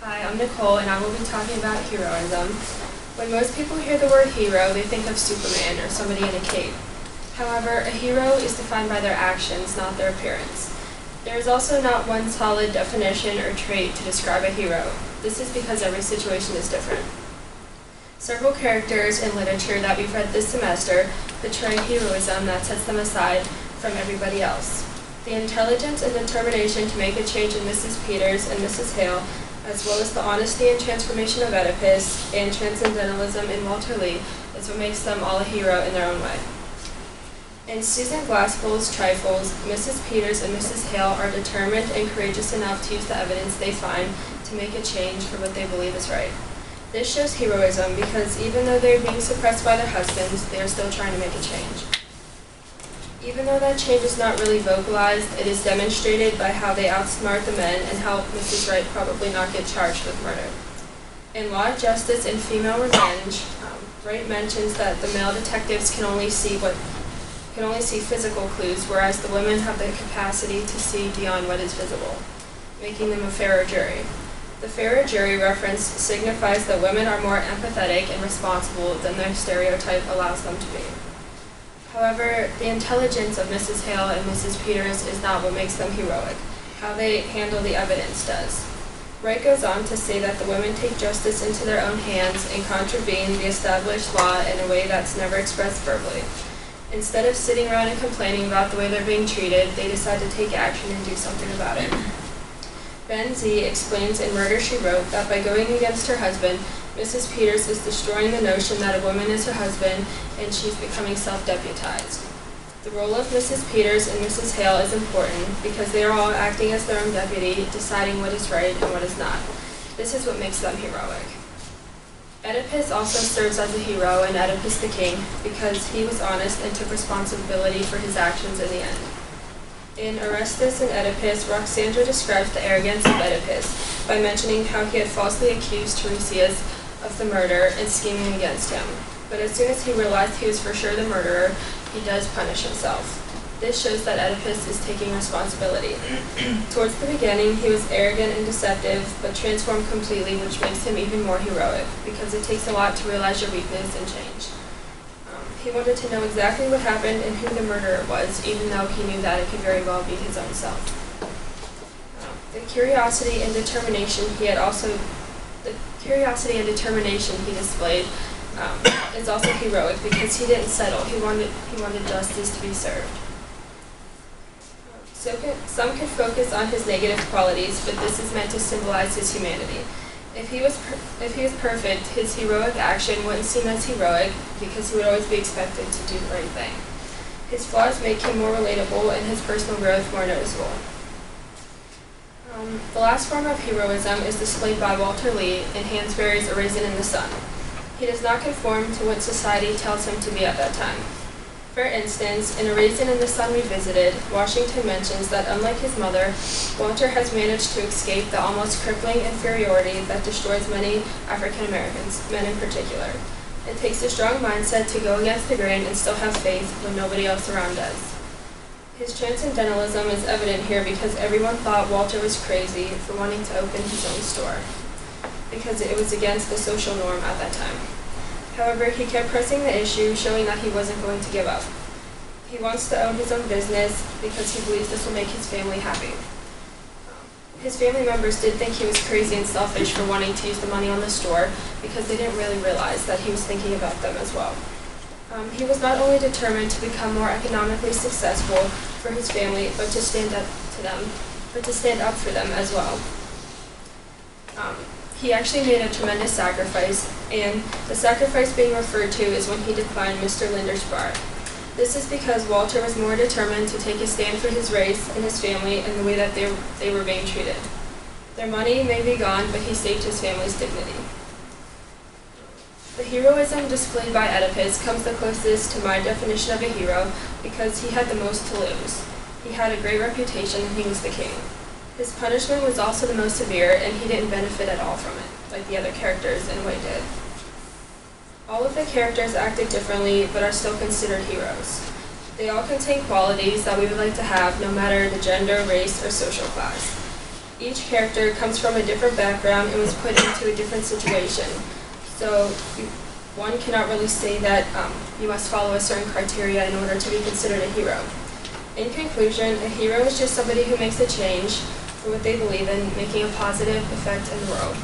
Hi, I'm Nicole, and I will be talking about heroism. When most people hear the word hero, they think of Superman or somebody in a cape. However, a hero is defined by their actions, not their appearance. There is also not one solid definition or trait to describe a hero. This is because every situation is different. Several characters in literature that we've read this semester portray heroism that sets them aside from everybody else. The intelligence and determination to make a change in Mrs. Peters and Mrs. Hale, as well as the honesty and transformation of Oedipus and transcendentalism in Walter Lee, is what makes them all a hero in their own way. In Susan Glaspell's Trifles, Mrs. Peters and Mrs. Hale are determined and courageous enough to use the evidence they find to make a change for what they believe is right. This shows heroism because even though they are being suppressed by their husbands, they are still trying to make a change. Even though that change is not really vocalized, it is demonstrated by how they outsmart the men and help Mrs. Wright probably not get charged with murder. In Law, Justice, and Female Revenge, Wright mentions that the male detectives can only see physical clues, whereas the women have the capacity to see beyond what is visible, making them a fairer jury. The fairer jury reference signifies that women are more empathetic and responsible than their stereotype allows them to be. However, the intelligence of Mrs. Hale and Mrs. Peters is not what makes them heroic. How they handle the evidence does. Wright goes on to say that the women take justice into their own hands and contravene the established law in a way that's never expressed verbally. Instead of sitting around and complaining about the way they're being treated, they decide to take action and do something about it. Ben Z explains in Murder, She Wrote that by going against her husband, Mrs. Peters is destroying the notion that a woman is her husband and she's becoming self-deputized. The role of Mrs. Peters and Mrs. Hale is important because they are all acting as their own deputy, deciding what is right and what is not. This is what makes them heroic. Oedipus also serves as a hero in Oedipus the King because he was honest and took responsibility for his actions in the end. In Orestes and Oedipus, Roxandra describes the arrogance of Oedipus by mentioning how he had falsely accused Tiresias of the murder and scheming against him. But as soon as he realized he was for sure the murderer, he does punish himself. This shows that Oedipus is taking responsibility. Towards the beginning, he was arrogant and deceptive, but transformed completely, which makes him even more heroic, because it takes a lot to realize your weakness and change. He wanted to know exactly what happened and who the murderer was, even though he knew that it could very well be his own self. The curiosity and determination he displayed is also heroic because he didn't settle. He wanted justice to be served. Some could focus on his negative qualities, but this is meant to symbolize his humanity. If he was perfect, his heroic action wouldn't seem as heroic because he would always be expected to do the right thing. His flaws make him more relatable and his personal growth more noticeable. The last form of heroism is displayed by Walter Lee in Hansberry's A Raisin in the Sun. He does not conform to what society tells him to be at that time. For instance, in A Raisin in the Sun Revisited, Washington mentions that unlike his mother, Walter has managed to escape the almost crippling inferiority that destroys many African Americans, men in particular. It takes a strong mindset to go against the grain and still have faith when nobody else around does. His transcendentalism is evident here because everyone thought Walter was crazy for wanting to open his own store, because it was against the social norm at that time. However, he kept pressing the issue, showing that he wasn't going to give up. He wants to own his own business because he believes this will make his family happy. His family members did think he was crazy and selfish for wanting to use the money on the store because they didn't really realize that he was thinking about them as well. He was not only determined to become more economically successful for his family, but to stand up for them as well. He actually made a tremendous sacrifice, and the sacrifice being referred to is when he declined Mr. Linder's bar. This is because Walter was more determined to take a stand for his race and his family and the way that they were being treated. Their money may be gone, but he saved his family's dignity. The heroism displayed by Oedipus comes the closest to my definition of a hero because he had the most to lose. He had a great reputation and he was the king. His punishment was also the most severe, and he didn't benefit at all from it, like the other characters in a way did. All of the characters acted differently, but are still considered heroes. They all contain qualities that we would like to have, no matter the gender, race, or social class. Each character comes from a different background and was put into a different situation. So one cannot really say that you must follow a certain criteria in order to be considered a hero. In conclusion, a hero is just somebody who makes a change for what they believe in, making a positive effect in the world.